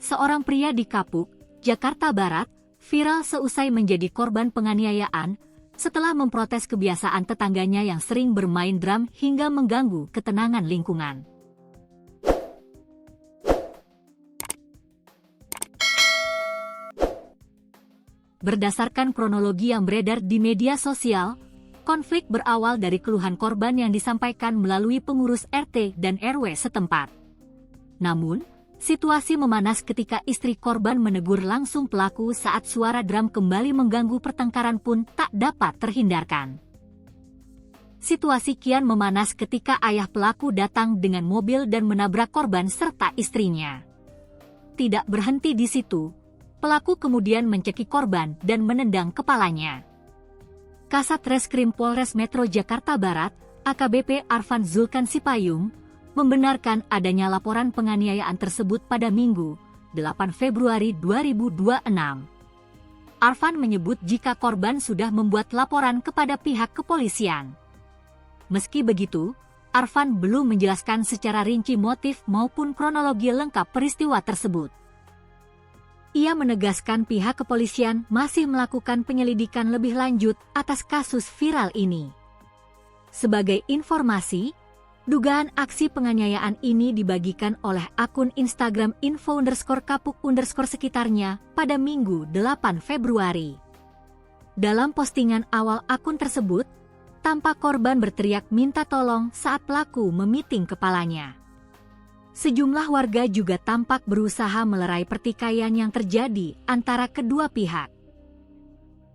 Seorang pria di Kapuk, Jakarta Barat, viral seusai menjadi korban penganiayaan setelah memprotes kebiasaan tetangganya yang sering bermain drum hingga mengganggu ketenangan lingkungan. Berdasarkan kronologi yang beredar di media sosial, konflik berawal dari keluhan korban yang disampaikan melalui pengurus RT dan RW setempat. Namun, situasi memanas ketika istri korban menegur langsung pelaku saat suara drum kembali mengganggu pertengkaran pun tak dapat terhindarkan. Situasi kian memanas ketika ayah pelaku datang dengan mobil dan menabrak korban serta istrinya. Tidak berhenti di situ, pelaku kemudian mencekik korban dan menendang kepalanya. Kasat Reskrim Polres Metro Jakarta Barat, AKBP Arfan Zulkan Sipayung, membenarkan adanya laporan penganiayaan tersebut pada Minggu, 8 Februari 2026. Arfan menyebut jika korban sudah membuat laporan kepada pihak kepolisian. Meski begitu, Arfan belum menjelaskan secara rinci motif maupun kronologi lengkap peristiwa tersebut. Ia menegaskan pihak kepolisian masih melakukan penyelidikan lebih lanjut atas kasus viral ini. Sebagai informasi, dugaan aksi penganiayaan ini dibagikan oleh akun Instagram info_kapuk_sekitarnya pada Minggu 8 Februari. Dalam postingan awal akun tersebut, tampak korban berteriak minta tolong saat pelaku memiting kepalanya. Sejumlah warga juga tampak berusaha melerai pertikaian yang terjadi antara kedua pihak.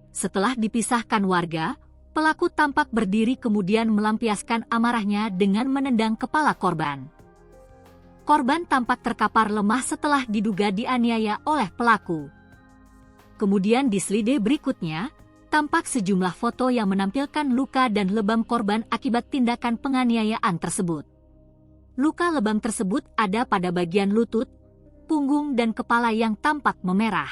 Setelah dipisahkan warga, pelaku tampak berdiri kemudian melampiaskan amarahnya dengan menendang kepala korban. Korban tampak terkapar lemah setelah diduga dianiaya oleh pelaku. Kemudian di slide berikutnya, tampak sejumlah foto yang menampilkan luka dan lebam korban akibat tindakan penganiayaan tersebut. Luka lebam tersebut ada pada bagian lutut, punggung dan kepala yang tampak memerah.